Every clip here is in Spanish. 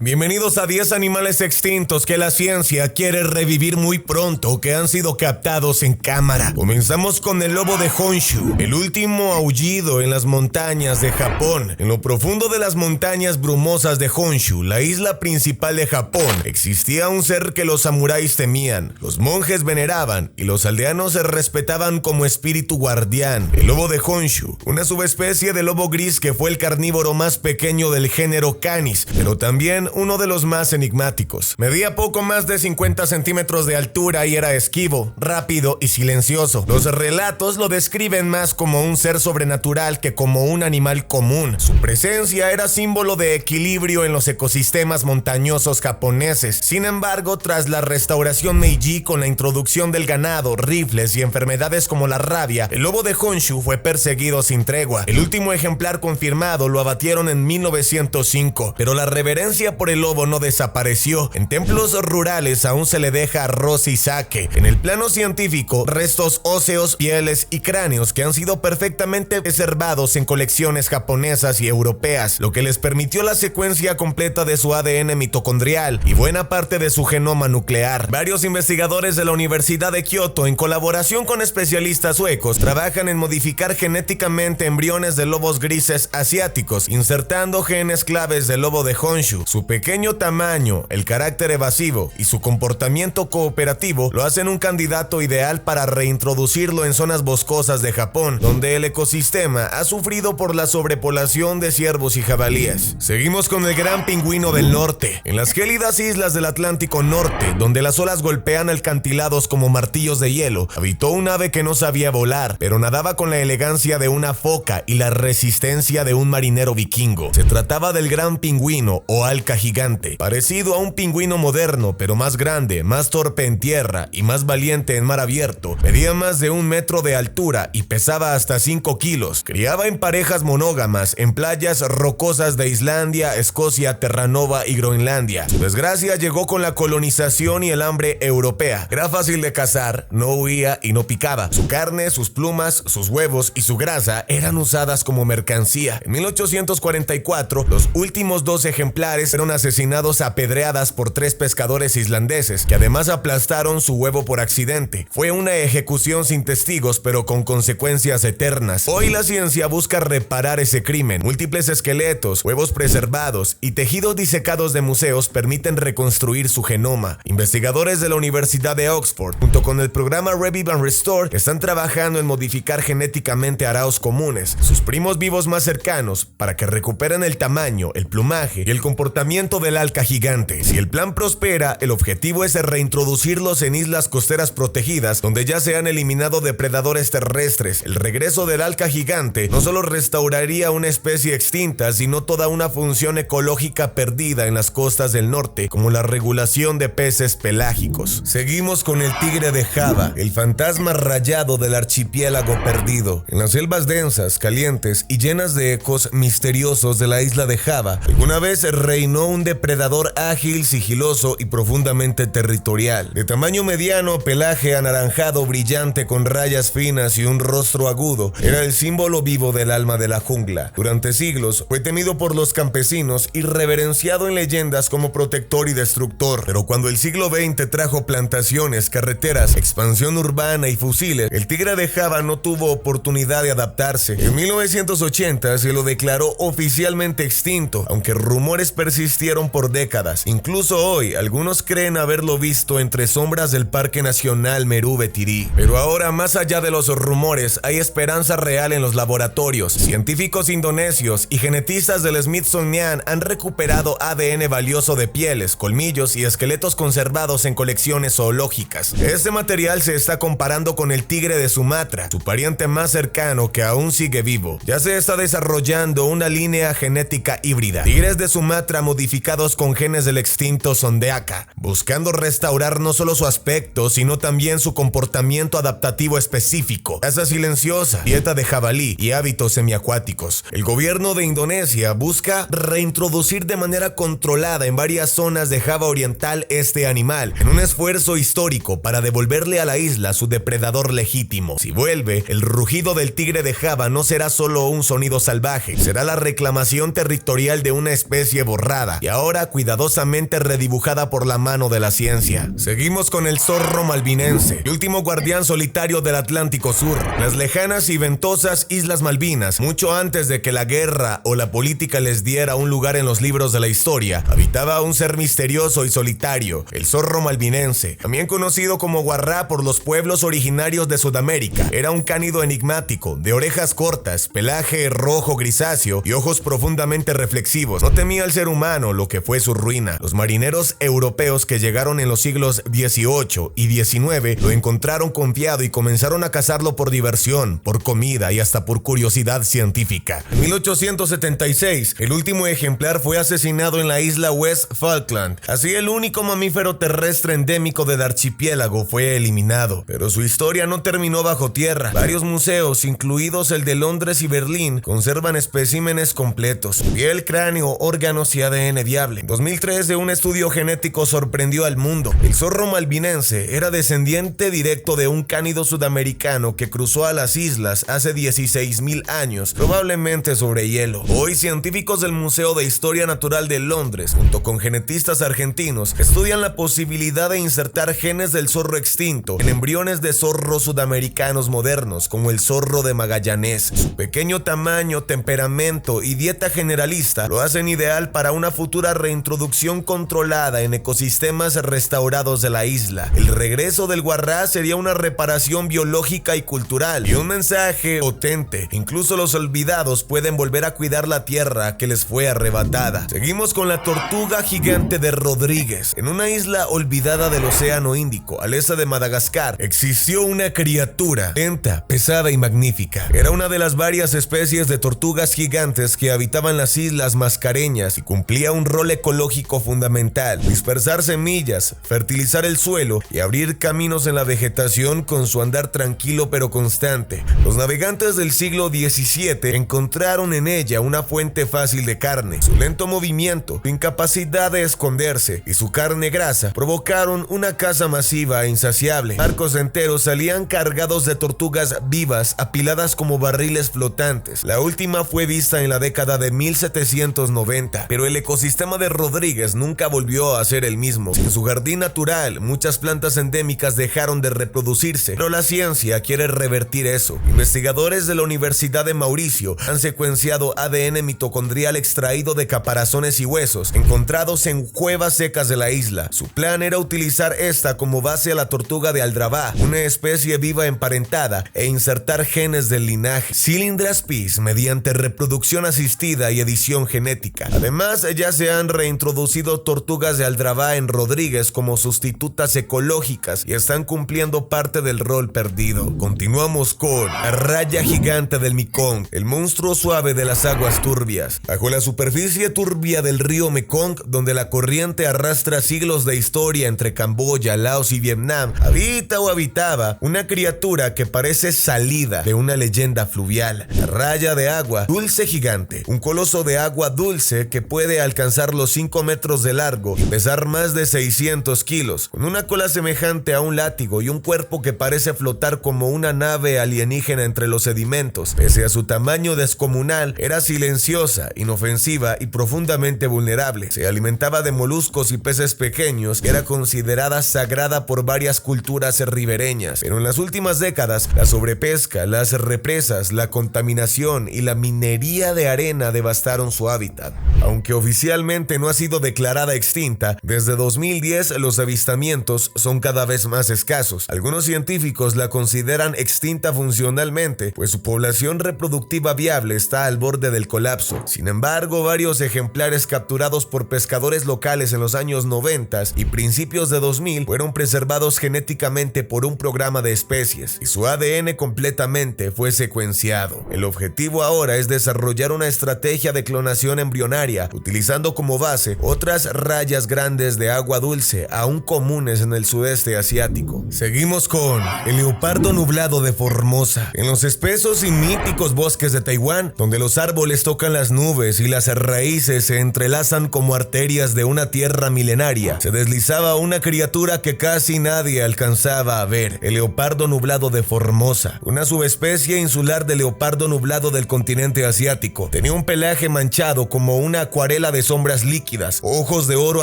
Bienvenidos a 10 animales extintos que la ciencia quiere revivir muy pronto, que han sido captados en cámara. Comenzamos con el lobo de Honshu, el último aullido en las montañas de Japón. En lo profundo de las montañas brumosas de Honshu, la isla principal de Japón, existía un ser que los samuráis temían, los monjes veneraban y los aldeanos se respetaban como espíritu guardián. El lobo de Honshu, una subespecie de lobo gris que fue el carnívoro más pequeño del género Canis, pero también uno de los más enigmáticos. Medía poco más de 50 centímetros de altura y era esquivo, rápido y silencioso. Los relatos lo describen más como un ser sobrenatural que como un animal común. Su presencia era símbolo de equilibrio en los ecosistemas montañosos japoneses. Sin embargo, tras la restauración Meiji, con la introducción del ganado, rifles y enfermedades como la rabia, el lobo de Honshu fue perseguido sin tregua. El último ejemplar confirmado lo abatieron en 1905, pero la reverencia por el lobo no desapareció. En templos rurales aún se le deja arroz y sake. En el plano científico, restos óseos, pieles y cráneos que han sido perfectamente preservados en colecciones japonesas y europeas, lo que les permitió la secuencia completa de su ADN mitocondrial y buena parte de su genoma nuclear. Varios investigadores de la Universidad de Kioto, en colaboración con especialistas suecos, trabajan en modificar genéticamente embriones de lobos grises asiáticos, insertando genes claves del lobo de Honshu. Su pequeño tamaño, el carácter evasivo y su comportamiento cooperativo lo hacen un candidato ideal para reintroducirlo en zonas boscosas de Japón, donde el ecosistema ha sufrido por la sobrepoblación de ciervos y jabalíes. Seguimos con el gran pingüino del norte. En las gélidas islas del Atlántico Norte, donde las olas golpean acantilados como martillos de hielo, habitó un ave que no sabía volar, pero nadaba con la elegancia de una foca y la resistencia de un marinero vikingo. Se trataba del gran pingüino o alca gigante, parecido a un pingüino moderno, pero más grande, más torpe en tierra y más valiente en mar abierto. Medía más de 1 metro de altura y pesaba hasta 5 kilos. Criaba en parejas monógamas en playas rocosas de Islandia, Escocia, Terranova y Groenlandia. Su desgracia llegó con la colonización y el hambre europea. Era fácil de cazar, no huía y no picaba. Su carne, sus plumas, sus huevos y su grasa eran usadas como mercancía. En 1844, los últimos 2 ejemplares fueron asesinados a pedradas por 3 pescadores islandeses, que además aplastaron su huevo por accidente. Fue una ejecución sin testigos, pero con consecuencias eternas. Hoy la ciencia busca reparar ese crimen. Múltiples esqueletos, huevos preservados y tejidos disecados de museos permiten reconstruir su genoma. Investigadores de la Universidad de Oxford, junto con el programa Revive and Restore, están trabajando en modificar genéticamente araos comunes, sus primos vivos más cercanos, para que recuperen el tamaño, el plumaje y el comportamiento del alca gigante. Si el plan prospera, el objetivo es reintroducirlos en islas costeras protegidas, donde ya se han eliminado depredadores terrestres. El regreso del alca gigante no solo restauraría una especie extinta, sino toda una función ecológica perdida en las costas del norte, como la regulación de peces pelágicos. Seguimos con el tigre de Java, el fantasma rayado del archipiélago perdido. En las selvas densas, calientes y llenas de ecos misteriosos de la isla de Java, alguna vez reinó un depredador ágil, sigiloso y profundamente territorial. De tamaño mediano, pelaje anaranjado brillante con rayas finas y un rostro agudo, era el símbolo vivo del alma de la jungla. Durante siglos fue temido por los campesinos y reverenciado en leyendas como protector y destructor. Pero cuando el siglo XX trajo plantaciones, carreteras, expansión urbana y fusiles, el tigre de Java no tuvo oportunidad de adaptarse. En 1980 se lo declaró oficialmente extinto, aunque rumores persistieron por décadas. Incluso hoy, algunos creen haberlo visto entre sombras del Parque Nacional Meru-Betiri. Pero ahora, más allá de los rumores, hay esperanza real en los laboratorios. Científicos indonesios y genetistas del Smithsonian han recuperado ADN valioso de pieles, colmillos y esqueletos conservados en colecciones zoológicas. Este material se está comparando con el tigre de Sumatra, su pariente más cercano que aún sigue vivo. Ya se está desarrollando una línea genética híbrida. Tigres de Sumatra modificados con genes del extinto Sondeaca, buscando restaurar no solo su aspecto, sino también su comportamiento adaptativo específico, caza silenciosa, dieta de jabalí y hábitos semiacuáticos. El gobierno de Indonesia busca reintroducir de manera controlada en varias zonas de Java Oriental este animal, en un esfuerzo histórico para devolverle a la isla su depredador legítimo. Si vuelve, el rugido del tigre de Java no será solo un sonido salvaje, será la reclamación territorial de una especie borrada, desplazada y ahora cuidadosamente redibujada por la mano de la ciencia. Seguimos con el zorro malvinense, el último guardián solitario del Atlántico Sur. Las lejanas y ventosas Islas Malvinas, mucho antes de que la guerra o la política les diera un lugar en los libros de la historia, habitaba un ser misterioso y solitario, el zorro malvinense, también conocido como guarrá por los pueblos originarios de Sudamérica. Era un cánido enigmático, de orejas cortas, pelaje rojo grisáceo y ojos profundamente reflexivos. No temía al ser humano, lo que fue su ruina. Los marineros europeos que llegaron en los siglos XVIII y XIX lo encontraron confiado y comenzaron a cazarlo por diversión, por comida y hasta por curiosidad científica. En 1876, el último ejemplar fue asesinado en la isla West Falkland. Así, el único mamífero terrestre endémico del archipiélago fue eliminado. Pero su historia no terminó bajo tierra. Varios museos, incluidos el de Londres y Berlín, conservan especímenes completos: piel, cráneo, órganos y ADN viable. En 2013, un estudio genético sorprendió al mundo. El zorro malvinense era descendiente directo de un cánido sudamericano que cruzó a las islas hace 16,000 años, probablemente sobre hielo. Hoy, científicos del Museo de Historia Natural de Londres, junto con genetistas argentinos, estudian la posibilidad de insertar genes del zorro extinto en embriones de zorros sudamericanos modernos, como el zorro de Magallanes. Su pequeño tamaño, temperamento y dieta generalista lo hacen ideal para una futura reintroducción controlada en ecosistemas restaurados de la isla. El regreso del guarrá sería una reparación biológica y cultural, y un mensaje potente. Incluso los olvidados pueden volver a cuidar la tierra que les fue arrebatada. Seguimos con la tortuga gigante de Rodríguez. En una isla olvidada del Océano Índico, al este de Madagascar, existió una criatura lenta, pesada y magnífica. Era una de las varias especies de tortugas gigantes que habitaban las islas Mascareñas y cumplía un rol ecológico fundamental: dispersar semillas, fertilizar el suelo y abrir caminos en la vegetación con su andar tranquilo pero constante. Los navegantes del siglo XVII encontraron en ella una fuente fácil de carne. Su lento movimiento, su incapacidad de esconderse y su carne grasa provocaron una caza masiva e insaciable. Barcos enteros salían cargados de tortugas vivas apiladas como barriles flotantes. La última fue vista en la década de 1790, pero el ecosistema de Rodríguez nunca volvió a ser el mismo. Sin su jardín natural, muchas plantas endémicas dejaron de reproducirse, pero la ciencia quiere revertir eso. Investigadores de la Universidad de Mauricio han secuenciado ADN mitocondrial extraído de caparazones y huesos encontrados en cuevas secas de la isla. Su plan era utilizar esta como base a la tortuga de Aldravá, una especie viva emparentada, e insertar genes del linaje Cylindra spis mediante reproducción asistida y edición genética. Además, ya se han reintroducido tortugas de Aldravá en Rodríguez como sustitutas ecológicas y están cumpliendo parte del rol perdido. Continuamos con la raya gigante del Mekong, el monstruo suave de las aguas turbias. Bajo la superficie turbia del río Mekong, donde la corriente arrastra siglos de historia entre Camboya, Laos y Vietnam, habita o habitaba una criatura que parece salida de una leyenda fluvial: la raya de agua dulce gigante, un coloso de agua dulce que puede alcanzar los 5 metros de largo y pesar más de 600 kilos, con una cola semejante a un látigo y un cuerpo que parece flotar como una nave alienígena entre los sedimentos. Pese a su tamaño descomunal, era silenciosa, inofensiva y profundamente vulnerable. Se alimentaba de moluscos y peces pequeños y era considerada sagrada por varias culturas ribereñas. Pero en las últimas décadas, la sobrepesca, las represas, la contaminación y la minería de arena devastaron su hábitat. Aunque oficialmente no ha sido declarada extinta, desde 2010 los avistamientos son cada vez más escasos. Algunos científicos la consideran extinta funcionalmente, pues su población reproductiva viable está al borde del colapso. Sin embargo, varios ejemplares capturados por pescadores locales en los años 90 y principios de 2000 fueron preservados genéticamente por un programa de especies y su ADN completamente fue secuenciado. El objetivo ahora es desarrollar una estrategia de clonación embrionaria, utilizando como base otras rayas grandes de agua dulce aún comunes en el sudeste asiático. Seguimos con el leopardo nublado de Formosa. En los espesos y míticos bosques de Taiwán, donde los árboles tocan las nubes y las raíces se entrelazan como arterias de una tierra milenaria, se deslizaba una criatura que casi nadie alcanzaba a ver: el leopardo nublado de Formosa, una subespecie insular de leopardo nublado del continente asiático. Tenía un pelaje manchado como una acuarela de sombras líquidas, ojos de oro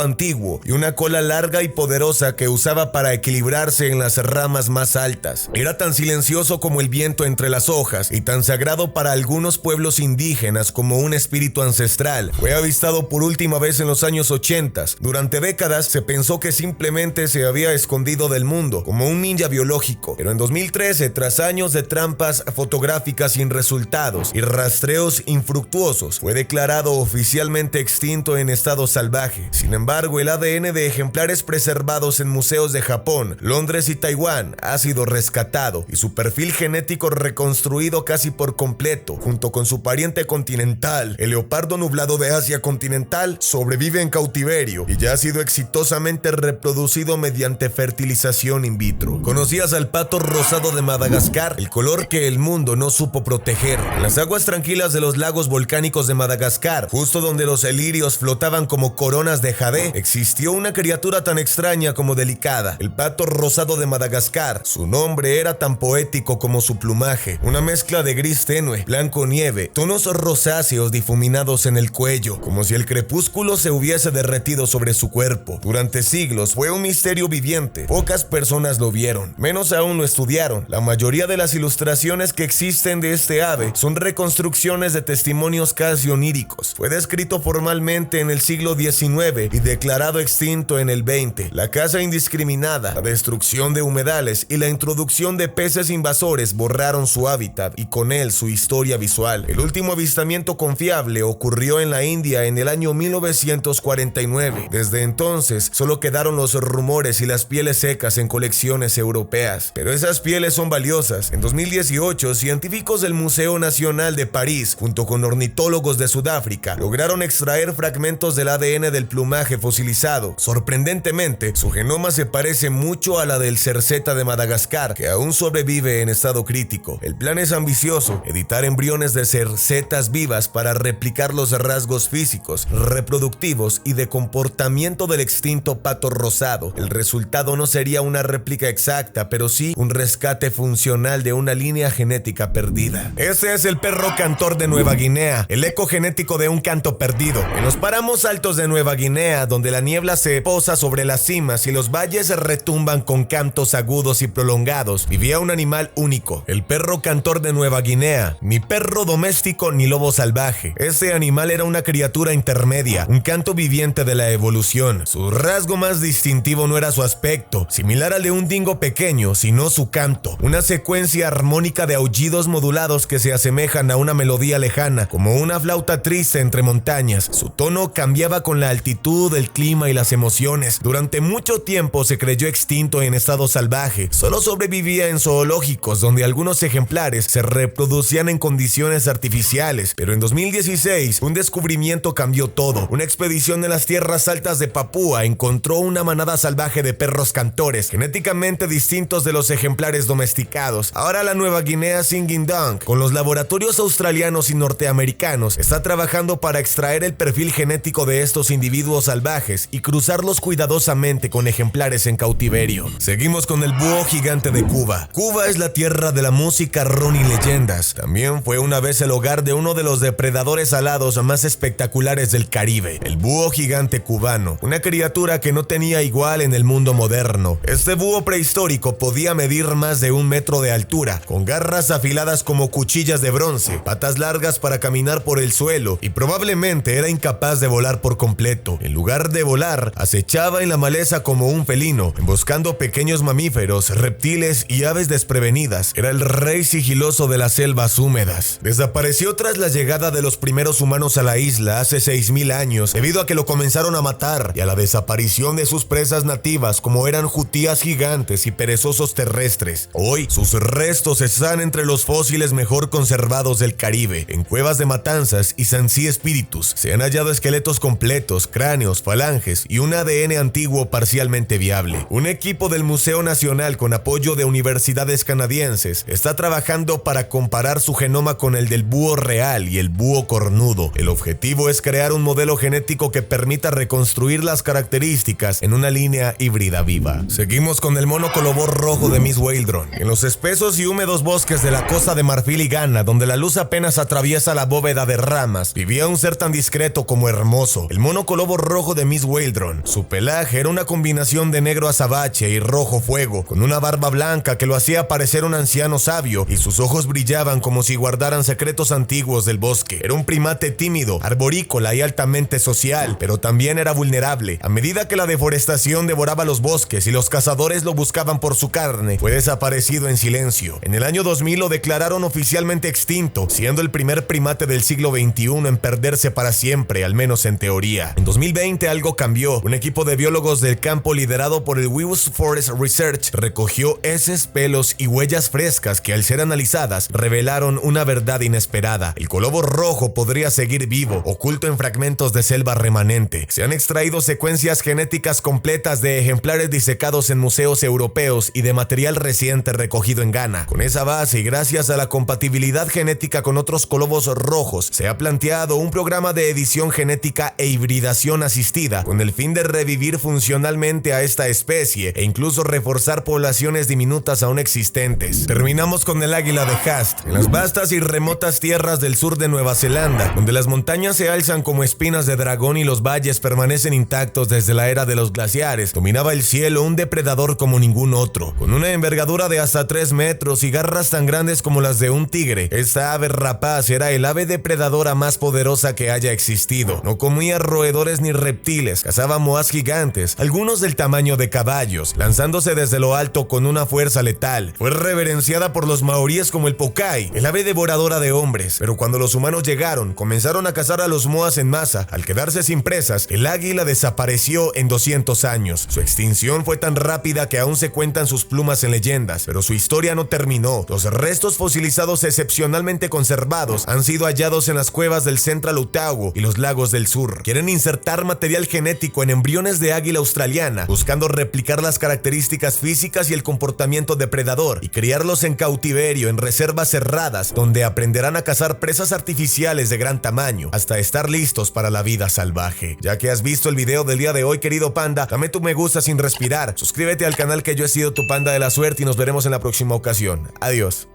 antiguo y una cola larga y poderosa que usaba para equilibrarse en las ramas más altas. Era tan silencioso como el viento entre las hojas y tan sagrado para algunos pueblos indígenas como un espíritu ancestral. Fue avistado por última vez en los años 80. Durante décadas se pensó que simplemente se había escondido del mundo, como un ninja biológico. Pero en 2013, tras años de trampas fotográficas sin resultados y rastreos infructuosos, fue declarado oficialmente extinto en estado salvaje. Sin embargo, el ADN de ejemplares preservados en museos de Japón, Londres y Taiwán ha sido rescatado y su perfil genético reconstruido casi por completo, junto con su pariente continental. El leopardo nublado de Asia continental sobrevive en cautiverio y ya ha sido exitosamente reproducido mediante fertilización in vitro. ¿Conocías al pato rosado de Madagascar? El color que el mundo no supo proteger. En las aguas tranquilas de los lagos volcánicos de Madagascar, justo donde los lirios flotaban como coronas de jade, existió una criatura tan extraña como delicada, el pato rosado de Madagascar. Su nombre era tan poético como su plumaje, una mezcla de gris tenue, blanco nieve, tonos rosáceos difuminados en el cuello, como si el crepúsculo se hubiese derretido sobre su cuerpo. Durante siglos fue un misterio viviente. Pocas personas lo vieron, menos aún lo estudiaron. La mayoría de las ilustraciones que existen de este ave son reconstrucciones de testimonios casi oníricos. Fue descrito formalmente en el siglo XIX y declarado extinto en el XX. La caza indiscriminada, la destrucción de humedales y la introducción de peces invasores borraron su hábitat y con él su historia visual. El último avistamiento confiable ocurrió en la India en el año 1949. Desde entonces solo quedaron los rumores y las pieles secas en colecciones europeas. Pero esas pieles son valiosas. En 2018, científicos del Museo Nacional de París, junto con ornitólogos de Sudáfrica, lograron extraer fragmentos del ADN del plumaje fosilizado. Sorprendentemente, su genoma se parece mucho a la del cerceta de Madagascar, que aún sobrevive en estado crítico. El plan es ambicioso: editar embriones de cercetas vivas para replicar los rasgos físicos, reproductivos y de comportamiento del extinto pato rosado. El resultado no sería una réplica exacta, pero sí un rescate funcional de una línea genética perdida. Ese es el perro cantor de Nueva Guinea, el eco genético de un canto perdido. En los páramos altos de Nueva Guinea, donde la niebla se posa sobre las cimas y los valles retumban con cantos agudos y prolongados, vivía un animal único, el perro cantor de Nueva Guinea, ni perro doméstico ni lobo salvaje. Ese animal era una criatura intermedia, un canto viviente de la evolución. Su rasgo más distintivo no era su aspecto, similar al de un dingo pequeño, sino su canto, una secuencia armónica de aullidos modulados que se asemejan a una melodía lejana, como una flauta triste entre montañas. Su tono cambiaba con la altitud, el clima y las emociones. Durante mucho tiempo se creyó extinto en estado salvaje. Solo sobrevivía en zoológicos, donde algunos ejemplares se reproducían en condiciones artificiales. Pero en 2016, un descubrimiento cambió todo. Una expedición en las tierras altas de Papúa encontró una manada salvaje de perros cantores, genéticamente distintos de los ejemplares domesticados. Ahora la Nueva Guinea Singing Dong, con los laboratorios australianos y norteamericanos, está trabajando para extraer el perfil genético de estos individuos salvajes y cruzarlos cuidadosamente con ejemplares en cautiverio. Seguimos con el búho gigante de Cuba. Cuba es la tierra de la música, ron y leyendas. También fue una vez el hogar de uno de los depredadores alados más espectaculares del Caribe, el búho gigante cubano, una criatura que no tenía igual en el mundo moderno. Este búho prehistórico podía medir más de 1 metro de altura, con garras afiladas como cuchillas de bronce, patas largas para caminar por el suelo y probablemente era incapaz de volar por completo. En lugar de volar, acechaba en la maleza como un felino, emboscando pequeños mamíferos, reptiles y aves desprevenidas. Era el rey sigiloso de las selvas húmedas. Desapareció tras la llegada de los primeros humanos a la isla hace 6000 años, debido a que lo comenzaron a matar, y a la desaparición de sus presas nativas, como eran jutías gigantes y perezosos terrestres. Hoy, sus restos están entre los fósiles mejor conservados del Caribe. En cuevas de Matanzas y Sansí Espíritus se han hallado esqueletos completos, cráneos, falanges y un ADN antiguo parcialmente viable. Un equipo del Museo Nacional, con apoyo de universidades canadienses, está trabajando para comparar su genoma con el del búho real y el búho cornudo. El objetivo es crear un modelo genético que permita reconstruir las características en una línea híbrida viva. Seguimos con el mono colobor rojo de Miss Waldron. En los espesos y húmedos bosques de la Costa de Marfil y Ghana, donde la luz apenas atraviesa la bóveda de ramas, vivía un ser tan discreto tanto como hermoso, el mono colobo rojo de Miss Waldron. Su pelaje era una combinación de negro azabache y rojo fuego, con una barba blanca que lo hacía parecer un anciano sabio, y sus ojos brillaban como si guardaran secretos antiguos del bosque. Era un primate tímido, arborícola y altamente social, pero también era vulnerable. A medida que la deforestación devoraba los bosques y los cazadores lo buscaban por su carne, fue desaparecido en silencio. En el año 2000 lo declararon oficialmente extinto, siendo el primer primate del siglo XXI en perderse para siempre, al menos en teoría. En 2020 algo cambió. Un equipo de biólogos del campo liderado por el Wills Forest Research recogió heces, pelos y huellas frescas que, al ser analizadas, revelaron una verdad inesperada. El colobo rojo podría seguir vivo, oculto en fragmentos de selva remanente. Se han extraído secuencias genéticas completas de ejemplares disecados en museos europeos y de material reciente recogido en Ghana. Con esa base y gracias a la compatibilidad genética con otros colobos rojos, se ha planteado un programa de edición genética e hibridación asistida con el fin de revivir funcionalmente a esta especie e incluso reforzar poblaciones diminutas aún existentes. Terminamos con el águila de Haast. En las vastas y remotas tierras del sur de Nueva Zelanda, donde las montañas se alzan como espinas de dragón y los valles permanecen intactos desde la era de los glaciares, dominaba el cielo un depredador como ningún otro. Con una envergadura de hasta 3 metros y garras tan grandes como las de un tigre, esta ave rapaz era el ave depredadora más poderosa que haya existido. No comía roedores ni reptiles, cazaba moas gigantes, algunos del tamaño de caballos, lanzándose desde lo alto con una fuerza letal. Fue reverenciada por los maoríes como el Pokai, el ave devoradora de hombres, pero cuando los humanos llegaron, comenzaron a cazar a los moas en masa. Al quedarse sin presas, el águila desapareció en 200 años. Su extinción fue tan rápida que aún se cuentan sus plumas en leyendas, pero su historia no terminó. Los restos fosilizados excepcionalmente conservados han sido hallados en las cuevas del Central Otago y los lagos del sur. Quieren insertar material genético en embriones de águila australiana, buscando replicar las características físicas y el comportamiento depredador, y criarlos en cautiverio en reservas cerradas, donde aprenderán a cazar presas artificiales de gran tamaño, hasta estar listos para la vida salvaje. Ya que has visto el video del día de hoy, querido panda, dame tu me gusta sin respirar, suscríbete al canal, que yo he sido tu panda de la suerte, y nos veremos en la próxima ocasión. Adiós.